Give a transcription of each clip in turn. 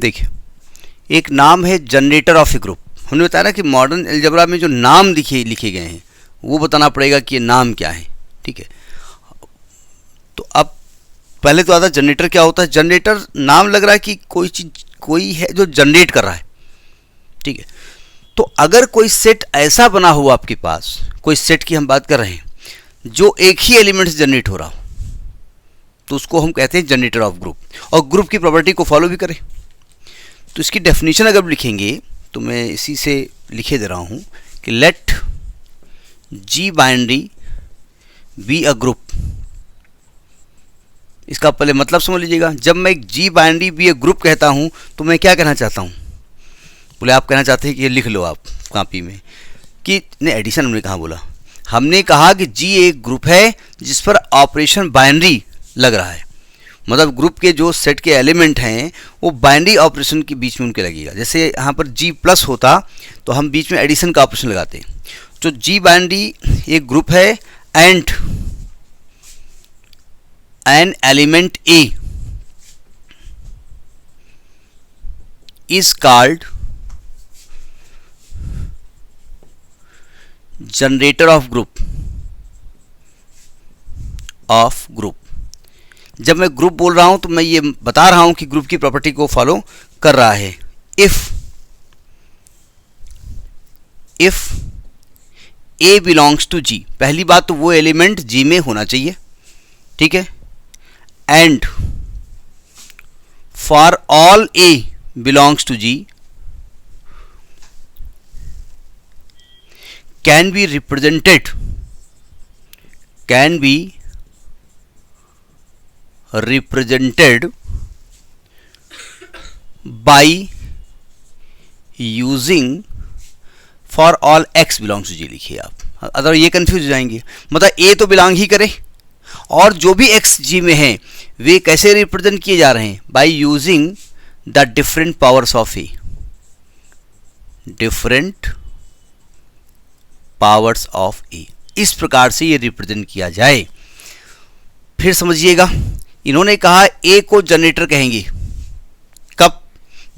देखिए, एक नाम है जनरेटर ऑफ ए ग्रुप। हमने बताया ना कि मॉडर्न अलजेब्रा में जो नाम लिखे गए हैं वो बताना पड़ेगा कि ये नाम क्या है। ठीक है, तो अब पहले तो आता जनरेटर क्या होता है। जनरेटर नाम लग रहा है कि कोई चीज कोई है जो जनरेट कर रहा है। ठीक है, तो अगर कोई सेट ऐसा बना हुआ आपके पास, कोई सेट की हम बात कर रहे हैं जो एक ही एलिमेंट से जनरेट हो रहा हो, तो उसको हम कहते हैं जनरेटर ऑफ ग्रुप, और ग्रुप की प्रॉपर्टी को फॉलो भी करे। तो इसकी डेफिनेशन अगर लिखेंगे तो मैं इसी से लिखे दे रहा हूं कि let G binary be a group. इसका पहले मतलब समझ लीजिएगा। जब मैं एक G binary be a group कहता हूं तो मैं क्या कहना चाहता हूं। बोले आप कहना चाहते हैं कि ये लिख लो आप कॉपी में कि नहीं, एडिशन हमने कहाँ बोला। हमने कहा कि जी एक ग्रुप है जिस पर ऑपरेशन बाइनरी लग रहा है, मतलब ग्रुप के जो सेट के एलिमेंट हैं वो बाइनरी ऑपरेशन के बीच में उनके लगेगा। जैसे यहाँ पर जी प्लस होता तो हम बीच में एडिशन का ऑपरेशन लगाते हैं। तो जी बाइनरी एक ग्रुप है and an element A is called generator off group. जब मैं ग्रुप बोल रहा हूं तो मैं ये बता रहा हूं कि ग्रुप की प्रॉपर्टी को फॉलो कर रहा है। इफ ए बिलोंग्स टू जी, पहली बात तो वो एलिमेंट जी में होना चाहिए। ठीक है, and for all a belongs to G can be represented by using for all x belongs to g। लिखिए आप, अगर ये कंफ्यूज हो जाएंगे। मतलब a तो बिलोंग ही करे और जो भी x g में है वे कैसे रिप्रेजेंट किए जा रहे हैं, by using the different powers of a, different powers of a. इस प्रकार से ये रिप्रेजेंट किया जाए। फिर समझिएगा, इन्होंने कहा ए को जनरेटर कहेंगे कब,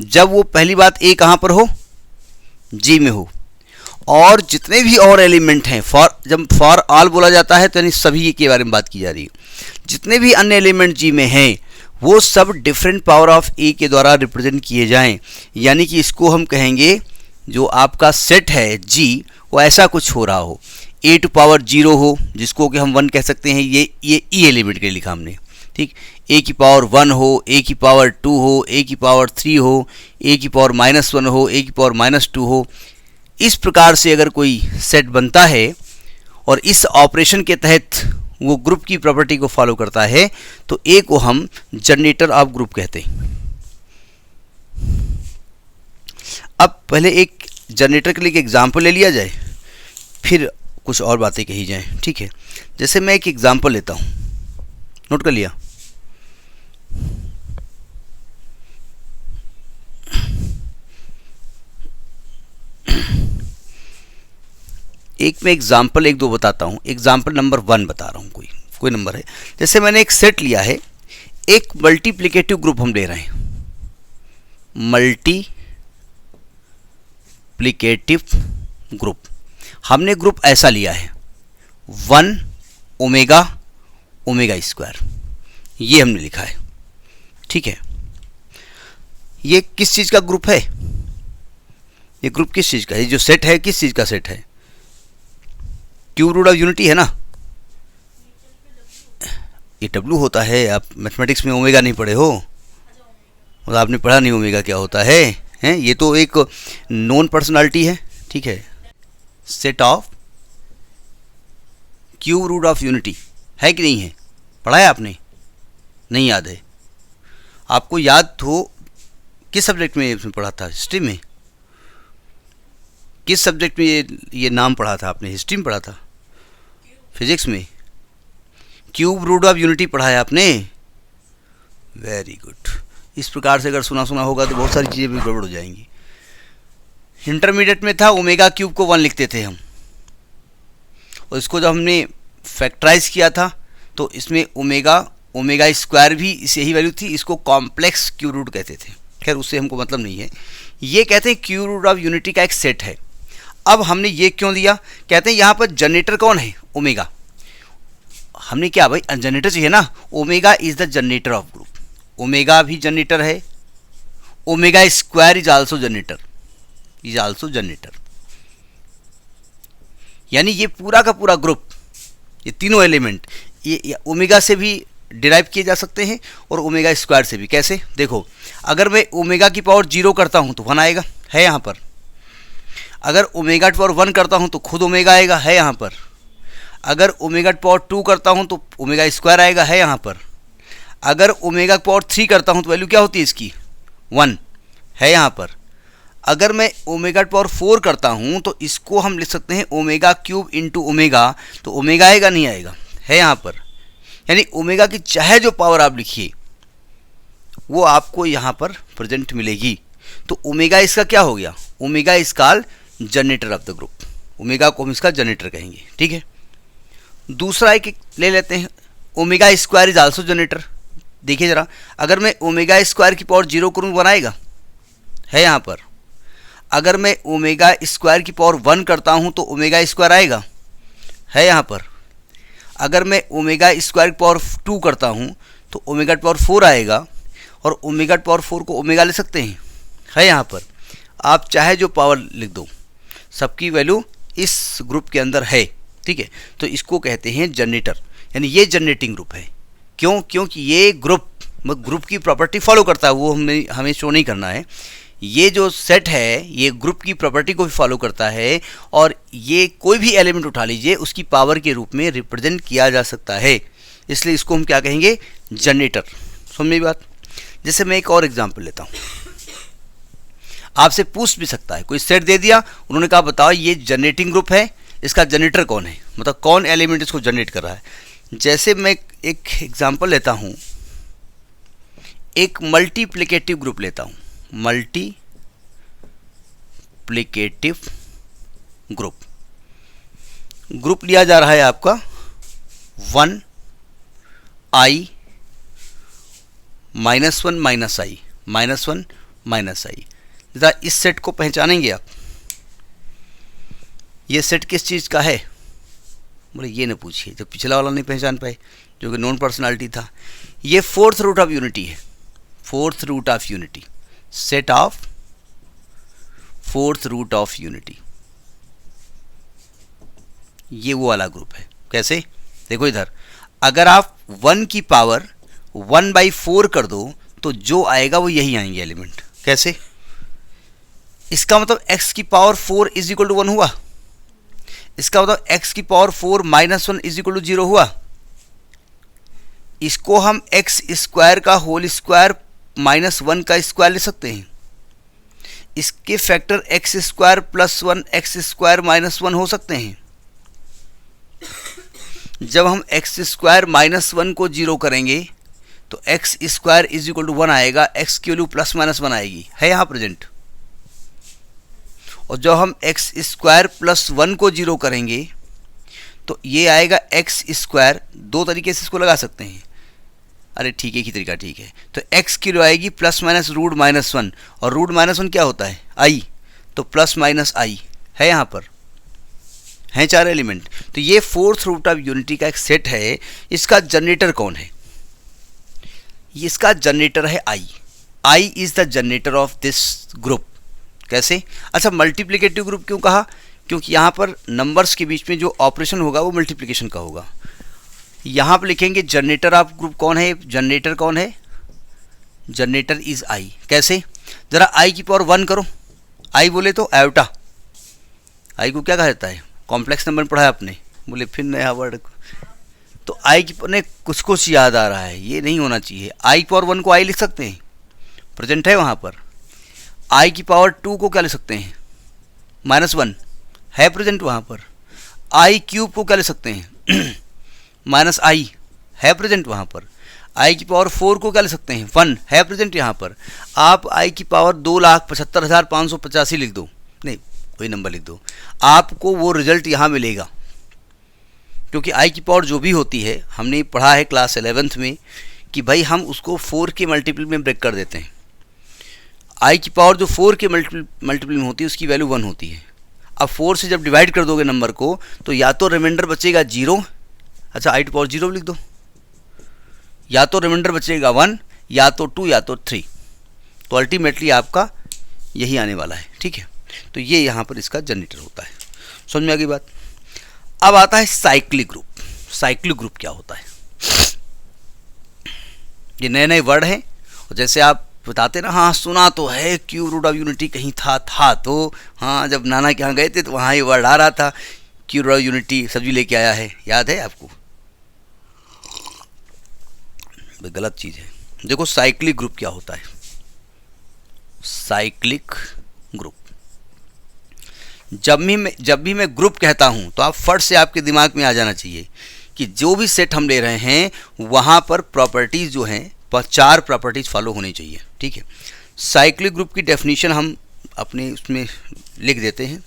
जब वो पहली बात ए कहां पर हो, जी में हो, और जितने भी और एलिमेंट हैं, जब फॉर ऑल बोला जाता है तो यानी सभी के बारे में बात की जा रही है, जितने भी अन्य एलिमेंट जी में हैं वो सब डिफरेंट पावर ऑफ ए के द्वारा रिप्रेजेंट किए जाएं। यानी कि इसको हम कहेंगे जो आपका सेट है जी वो ऐसा कुछ हो रहा हो, ए टू पावर 0 हो, जिसको कि हम 1 कह सकते हैं। ये ई एलिमेंट के लिए लिखा हमने। ठीक, ए की पावर 1 हो, ए की पावर 2 हो, ए की पावर 3 हो, ए की पावर -1 हो, ए की पावर -2 हो। इस प्रकार से अगर कोई सेट बनता है और इस ऑपरेशन के तहत वो ग्रुप की प्रॉपर्टी को फॉलो करता है तो ए को हम जनरेटर ऑफ ग्रुप कहते हैं। अब पहले एक जनरेटर के लिए एक एग्जाम्पल ले लिया जाए, फिर कुछ और बातें कही जाएं। ठीक है, जैसे मैं एक एग्जाम्पल लेता हूं, नोट कर लिया। एक मैं एग्जाम्पल 1-2 बताता हूं। एग्जाम्पल नंबर 1 बता रहा हूं, कोई नंबर है। जैसे मैंने एक सेट लिया है, एक मल्टीप्लिकेटिव ग्रुप हम ले रहे हैं, मल्टीप्लिकेटिव ग्रुप। हमने ग्रुप ऐसा लिया है 1 ओमेगा ओमेगा स्क्वायर, ये हमने लिखा है। ठीक है, ये किस चीज़ का ग्रुप है, ये ग्रुप किस चीज़ का है, ये जो सेट है किस चीज़ का सेट है, क्यूब रूट ऑफ यूनिटी है ना। ये डब्ल्यू होता है। आप मैथमेटिक्स में ओमेगा नहीं पढ़े हो, मतलब आपने पढ़ा नहीं ओमेगा क्या होता है, हैं? ये तो एक नॉन पर्सनालिटी है। ठीक है, set of cube root of unity है कि नहीं है, पढ़ा है आपने, नहीं याद है आपको? याद हो किस सब्जेक्ट में इसमें पढ़ा था, हिस्ट्री में? किस सब्जेक्ट में ये नाम पढ़ा था आपने? हिस्ट्री में पढ़ा था, फिजिक्स में? क्यूब रूट ऑफ यूनिटी पढ़ा है आपने, वेरी गुड। इस प्रकार से अगर सुना होगा तो बहुत सारी चीज़ें भी गड़बड़ हो जाएंगी। इंटरमीडिएट में था ओमेगा क्यूब को 1 लिखते थे हम, और इसको जब हमने फैक्टराइज किया था तो इसमें ओमेगा ओमेगा स्क्वायर भी यही वैल्यू थी। इसको कॉम्प्लेक्स क्यूब रूट कहते थे। खैर उससे हमको मतलब नहीं है। ये कहते हैं क्यूब रूट ऑफ यूनिटी का एक सेट है। अब हमने ये क्यों दिया, कहते हैं यहाँ पर जनरेटर कौन है, ओमेगा। हमने क्या भाई जनरेटर चाहिए ना, omega is the generator off group, omega भी जनरेटर है, omega square is also generator, यानी ये पूरा का पूरा ग्रुप, ये तीनों एलिमेंट ये ओमेगा से भी डिराइव किए जा सकते हैं और ओमेगा स्क्वायर से भी। कैसे, देखो अगर मैं ओमेगा की पावर 0 करता हूँ तो 1 आएगा, है यहाँ पर। अगर ओमेगा की पावर 1 करता हूँ तो खुद ओमेगा आएगा, है यहाँ पर। अगर ओमेगा की पावर 2 करता हूँ तो ओमेगा स्क्वायर आएगा, है यहाँ पर। अगर ओमेगा की पावर 3 करता हूँ तो वैल्यू क्या होती है इसकी, 1, है यहाँ पर। अगर मैं ओमेगा की पावर 4 करता हूँ तो इसको हम लिख सकते हैं ओमेगा क्यूब इंटू ओमेगा, तो ओमेगा आएगा नहीं आएगा, है यहाँ पर। यानी ओमेगा की चाहे जो पावर आप लिखिए वो आपको यहाँ पर प्रेजेंट मिलेगी। तो ओमेगा इसका क्या हो गया, omega is called generator off the group, omega को हम इसका जनरेटर कहेंगे, ठीक है। दूसरा एक ले लेते हैं, omega square is also generator. देखिए ज़रा, अगर मैं ओमेगा स्क्वायर की पावर 0 करूँ 1 आएगा, है यहाँ पर। अगर मैं ओमेगा स्क्वायर की पावर 1 करता हूँ तो ओमेगा स्क्वायर आएगा, है यहाँ पर। अगर मैं ओमेगा स्क्वायर की पावर 2 करता हूँ तो ओमेगा की पावर 4 आएगा, और ओमेगा की पावर 4 को ओमेगा ले सकते हैं, है यहाँ पर। आप चाहे जो पावर लिख दो, सबकी वैल्यू इस ग्रुप के अंदर है, ठीक है। तो इसको कहते हैं जनरेटर, यानी ये जनरेटिंग ग्रुप है। क्यों, क्योंकि ये ग्रुप की प्रॉपर्टी फॉलो करता है, वो हमें शो नहीं करना है। ये जो सेट है ये ग्रुप की प्रॉपर्टी को भी फॉलो करता है, और ये कोई भी एलिमेंट उठा लीजिए उसकी पावर के रूप में रिप्रेजेंट किया जा सकता है, इसलिए इसको हम क्या कहेंगे, जनरेटर। समझ में बात। जैसे मैं एक और एग्जांपल लेता हूँ, आपसे पूछ भी सकता है, कोई सेट दे दिया, उन्होंने कहा बताओ ये जनरेटिंग ग्रुप है, इसका जनरेटर कौन है, मतलब कौन एलिमेंट इसको जनरेट कर रहा है। जैसे मैं एक एग्जांपल लेता हूँ, एक मल्टीप्लिकेटिव ग्रुप लेता हूँ, मल्टीप्लिकेटिव ग्रुप लिया जा रहा है आपका 1 i -1 -i -1 -i। जरा इस सेट को पहचानेंगे आप, ये सेट किस चीज़ का है, बोले ये न पूछिए, जो पिछला वाला नहीं पहचान पाए जो कि नॉन पर्सनालिटी था। ये फोर्थ रूट ऑफ यूनिटी है, fourth root of unity, set of fourth root of unity, ये वो वाला ग्रुप है। कैसे, देखो इधर, अगर आप 1 की पावर 1/4 कर दो तो जो आएगा वो यही आएंगे एलिमेंट। कैसे, इसका मतलब x की पावर 4 इज इक्वल टू 1 हुआ, इसका मतलब x की पावर 4 -1 इज इक्वल टू 0 हुआ। इसको हम x स्क्वायर का होल स्क्वायर -1 का स्क्वायर ले सकते हैं। इसके factor x square plus 1 x square -1 हो सकते हैं। जब हम x स्क्वायर -1 को 0 करेंगे तो x square is equal to 1 आएगा, x की वैल्यू +-1 आएगी, है यहाँ प्रेजेंट। और जब हम x स्क्वायर प्लस 1 को 0 करेंगे तो ये आएगा x स्क्वायर। दो तरीके से इसको लगा सकते हैं, अरे ठीक है, एक ही तरीका ठीक है। तो x की वैल्यू आएगी +-√-1, और √-1 क्या होता है, i, तो +-i है यहाँ पर, हैं 4 एलिमेंट। तो ये फोर्थ रूट ऑफ यूनिटी का एक सेट है। इसका जनरेटर कौन है, इसका जनरेटर है i is the generator off this group. कैसे, अच्छा मल्टीप्लिकेटिव ग्रुप क्यों कहा, क्योंकि यहाँ पर नंबर्स के बीच में जो ऑपरेशन होगा वो मल्टीप्लिकेशन का होगा। यहाँ पर लिखेंगे जनरेटर ऑफ ग्रुप कौन है, जनरेटर कौन है, जनरेटर इज i। कैसे, ज़रा i की पावर 1 करो, i बोले तो आयोटा, i को क्या कहा जाता है, कॉम्प्लेक्स नंबर पढ़ा है आपने, बोले फिर नया वर्ड। तो i की ने कुछ याद आ रहा है, ये नहीं होना चाहिए। i की पावर 1 को i लिख सकते हैं, प्रेजेंट है वहाँ पर। i की पावर 2 को क्या ले सकते हैं, -1 है प्रेजेंट वहाँ पर। i क्यूब को क्या ले सकते हैं, -i है प्रेजेंट वहाँ पर। i की पावर 4 को क्या ले सकते हैं, 1 है प्रेजेंट यहाँ पर। आप i की पावर 2,75,585 लिख दो, नहीं कोई नंबर लिख दो, आपको वो रिजल्ट यहाँ मिलेगा। क्योंकि i की पावर जो भी होती है, हमने पढ़ा है क्लास 11th में कि भाई हम उसको 4 के मल्टीपल में ब्रेक कर देते हैं। आई की पावर जो 4 के मल्टीपल में होती है उसकी वैल्यू 1 होती है। अब 4 से जब डिवाइड कर दोगे नंबर को तो या तो रिमाइंडर बचेगा 0, अच्छा आई टू पावर 0 लिख दो, या तो रिमाइंडर बचेगा 1, या तो 2, या तो 3। तो अल्टीमेटली आपका यही आने वाला है, ठीक है। तो ये यहाँ पर इसका जनरेटर होता है। समझ में आ गई बात। अब आता है साइक्लिक ग्रुप। साइक्लिक ग्रुप क्या होता है? ये नए नए वर्ड हैं, और जैसे आप बताते ना, हाँ सुना तो है, क्यूब रूट ऑफ यूनिटी कहीं था तो हाँ, जब नाना के यहाँ गए थे तो वहाँ ये वर्ड आ रहा था, क्यूब रूट ऑफ यूनिटी सब्जी लेके आया है, याद है आपको? गलत चीज़ है। देखो साइक्लिक ग्रुप क्या होता है। साइक्लिक ग्रुप, जब भी मैं ग्रुप कहता हूं तो आप फट से आपके दिमाग में आ जाना चाहिए कि जो भी सेट हम ले रहे हैं वहां पर प्रॉपर्टीज जो हैं 4 प्रॉपर्टीज फॉलो होनी चाहिए, ठीक है। साइक्लिक ग्रुप की डेफिनेशन हम अपने उसमें लिख देते हैं,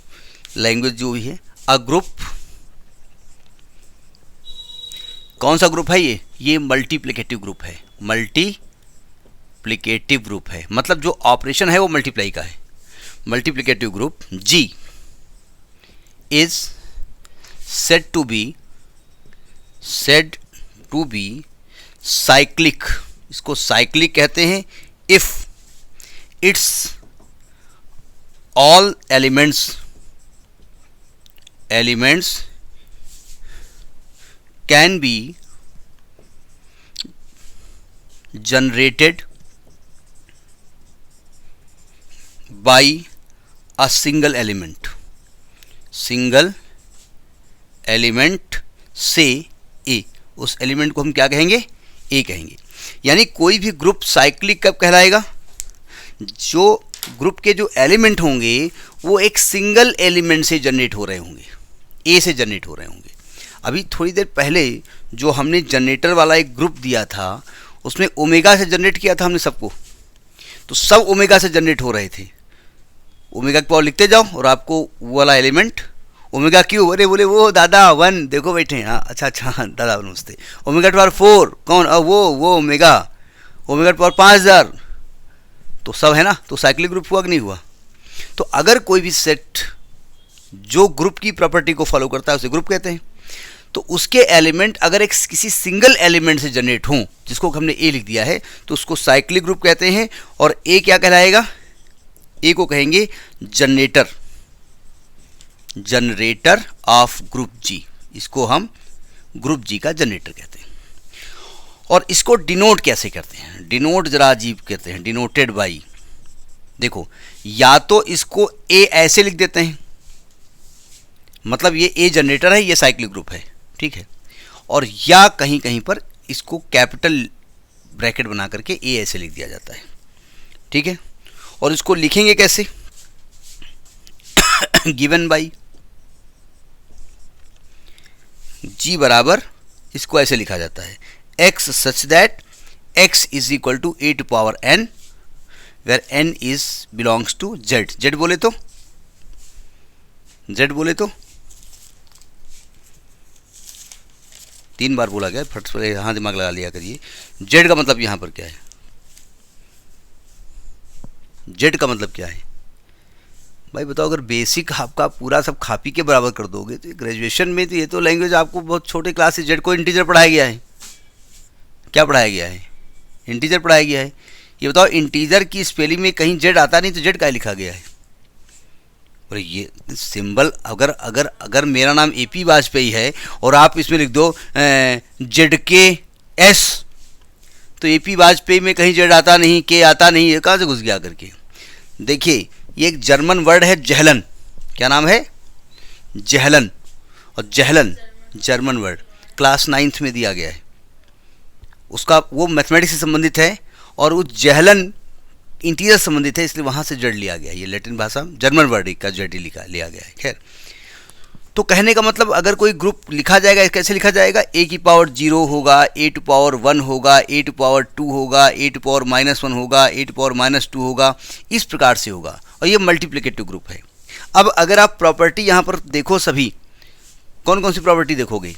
लैंग्वेज जो भी है। अ ग्रुप, कौन सा ग्रुप है ये मल्टीप्लिकेटिव ग्रुप है। मल्टीप्लिकेटिव ग्रुप है मतलब जो ऑपरेशन है वो मल्टीप्लाई का है। Multiplicative group G is said to be cyclic, इसको साइक्लिक कहते हैं if it's all elements can be generated by a single element से ए। उस एलिमेंट को हम क्या कहेंगे? ए कहेंगे। यानी कोई भी ग्रुप साइक्लिक कब कहलाएगा? जो ग्रुप के जो एलिमेंट होंगे वो एक सिंगल एलिमेंट से जनरेट हो रहे होंगे, ए से जनरेट हो रहे होंगे। अभी थोड़ी देर पहले जो हमने जनरेटर वाला एक ग्रुप दिया था उसमें ओमेगा से जनरेट किया था हमने सबको, तो सब ओमेगा से जनरेट हो रहे थे। ओमेगा की पावर लिखते जाओ और आपको वो वाला एलिमेंट ओमेगा क्यों, अरे बोले वो दादा 1 देखो बैठे, हाँ अच्छा दादा नमस्ते। ओमेगा की पावर 4 कौन? वो ओमेगा की पावर 5000, तो सब है ना। तो साइक्लिक ग्रुप हुआ कि नहीं हुआ? तो अगर कोई भी सेट जो ग्रुप की प्रॉपर्टी को फॉलो करता है उसे ग्रुप कहते हैं। तो उसके एलिमेंट अगर एक किसी सिंगल एलिमेंट से जनरेट हों, जिसको हमने ए लिख दिया है, तो उसको साइक्लिक ग्रुप कहते हैं। और ए क्या कहलाएगा? ए को कहेंगे जनरेटर ऑफ ग्रुप जी। इसको हम ग्रुप जी का जनरेटर कहते हैं। और इसको डिनोट कैसे करते हैं? डिनोट जरा अजीब कहते हैं, डिनोटेड बाई। देखो या तो इसको ए ऐसे लिख देते हैं, मतलब ये ए जनरेटर है, ये साइक्लिक ग्रुप है, ठीक है। और या कहीं कहीं पर इसको कैपिटल ब्रैकेट बना करके ए ऐसे लिख दिया जाता है, ठीक है। और इसको लिखेंगे कैसे? गिवन बाई जी बराबर, इसको ऐसे लिखा जाता है x such that x is equal to a to power n, where n is belongs to z। z बोले तो 3 बार बोला गया, फट से यहाँ दिमाग लगा लिया करिए। z का मतलब यहाँ पर क्या है? z का मतलब क्या है भाई बताओ? अगर बेसिक आपका पूरा सब खा पी के बराबर कर दोगे तो ग्रेजुएशन में तो ये तो लैंग्वेज आपको बहुत छोटे क्लास से z को इंटीजर पढ़ाया गया है। क्या पढ़ाया गया है? इंटीजर पढ़ाया गया है। ये बताओ इंटीजर की स्पेलिंग में कहीं z आता नहीं तो z का लिखा गया है? और ये सिंबल अगर मेरा नाम AP वाजपेयी है और आप इसमें लिख दो ZKS, तो AP वाजपेयी में कहीं z आता नहीं, के आता नहीं, ये कहाँ से घुस गया करके? देखिए ये एक जर्मन वर्ड है जहलन। क्या नाम है? जहलन। और जहलन जर्मन वर्ड क्लास 9th में दिया गया है। उसका वो मैथमेटिक्स से संबंधित है और वो जहलन इंटीरियर संबंधित है, इसलिए वहाँ से जड़ लिया गया है। ये लैटिन भाषा जर्मन वर्ड का जड़ लिया गया है। खैर, तो कहने का मतलब अगर कोई ग्रुप लिखा जाएगा कैसे लिखा जाएगा? a की पावर 0 होगा, a टू पावर 1 होगा, a टू पावर 2 होगा, a टू पावर -1 होगा, a टू पावर -2 होगा, इस प्रकार से होगा। और ये मल्टीप्लिकेटिव ग्रुप है। अब अगर आप प्रॉपर्टी यहाँ पर देखो, सभी कौन कौन सी प्रॉपर्टी देखोगे?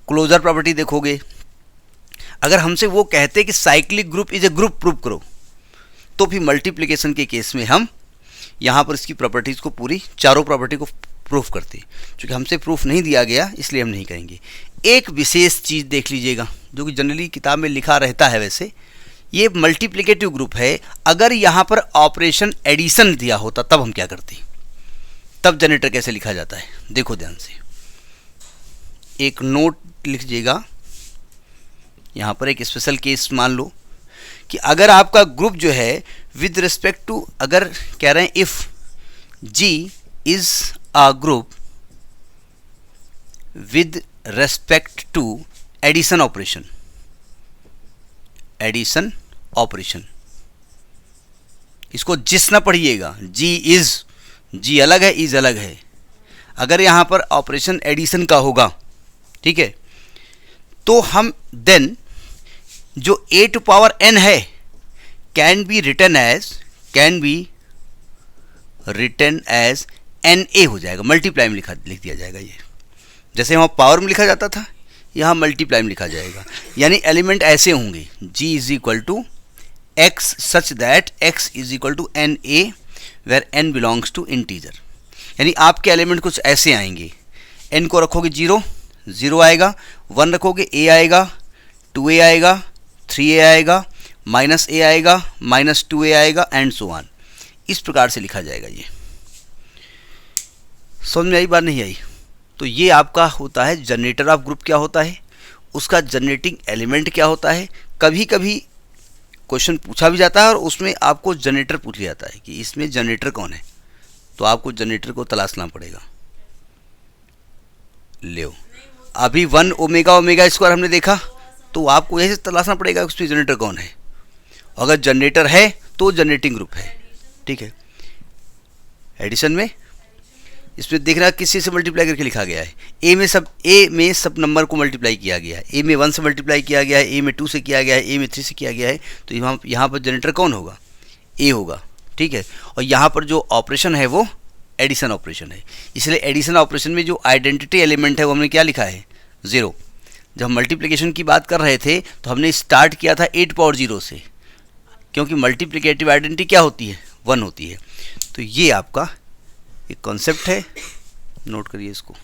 क्लोजर प्रॉपर्टी देखोगे। अगर हमसे वो कहते कि cyclic group is a group, prove करो, तो फिर मल्टीप्लिकेशन के केस में हम यहाँ पर इसकी प्रॉपर्टीज़ को पूरी चारों प्रॉपर्टी को प्रूफ करते हैं। चूँकि हमसे प्रूफ नहीं दिया गया इसलिए हम नहीं करेंगे। एक विशेष चीज़ देख लीजिएगा जो कि जनरली किताब में लिखा रहता है, वैसे ये मल्टीप्लिकेटिव ग्रुप है। अगर यहाँ पर ऑपरेशन एडिशन दिया होता तब हम क्या करते, तब जनरेटर कैसे लिखा जाता है, देखो ध्यान से। एक नोट लिख लीजिएगा, यहाँ पर एक स्पेशल केस मान लो कि अगर आपका ग्रुप जो है विद रिस्पेक्ट टू, अगर कह रहे हैं if G is a group with respect to addition operation, addition operation, इसको जिस ना पढ़िएगा, G अलग है, इज अलग है। अगर यहाँ पर ऑपरेशन एडिशन का होगा, ठीक है, तो हम देन जो a टू पावर n है can be written as NA हो जाएगा, मल्टीप्लाई में लिख दिया जाएगा। ये जैसे वहाँ पावर में लिखा जाता था, यहाँ मल्टीप्लाई में लिखा जाएगा। यानी एलिमेंट ऐसे होंगे, G is equal to x such that x is equal to NA where n belongs to integer. यानी आपके एलिमेंट कुछ ऐसे आएंगे, n को रखोगे 0 आएगा, 1 रखोगे a आएगा, 2a आएगा, 3a आएगा, -a आएगा, -2a आएगा एंड सो ऑन। इस प्रकार से लिखा जाएगा। ये समझ में आई बात, नहीं आई? तो ये आपका होता है जनरेटर ऑफ ग्रुप। क्या होता है उसका जनरेटिंग एलिमेंट, क्या होता है। कभी कभी क्वेश्चन पूछा भी जाता है और उसमें आपको जनरेटर पूछ लिया जाता है कि इसमें जनरेटर कौन है, तो आपको जनरेटर को तलाशना पड़ेगा। ले अभी 1 ओमेगा स्क्वायर हमने देखा, तो आपको ऐसे तलाशना पड़ेगा उसमें जनरेटर कौन है। अगर जनरेटर है तो जनरेटिंग ग्रुप है, ठीक है। एडिशन में इसमें देख रहा किस चीज़ से मल्टीप्लाई करके लिखा गया है, ए में सब नंबर को मल्टीप्लाई किया गया है। ए में 1 से मल्टीप्लाई किया गया है, ए में 2 से किया गया है, ए में 3 से किया गया है। तो यहाँ पर जनरेटर कौन होगा, ए होगा, ठीक है। और यहाँ पर जो ऑपरेशन है वो एडिशन ऑपरेशन है, इसलिए एडिशन ऑपरेशन में जो आइडेंटिटी एलिमेंट है वो हमने क्या लिखा है, 0। जब हम मल्टीप्लिकेशन की बात कर रहे थे तो हमने स्टार्ट किया था 8 पावर 0 से, क्योंकि मल्टीप्लिकेटिव आइडेंटिटी क्या होती है, 1 होती है। तो ये आपका एक कॉन्सेप्ट है, नोट करिए इसको।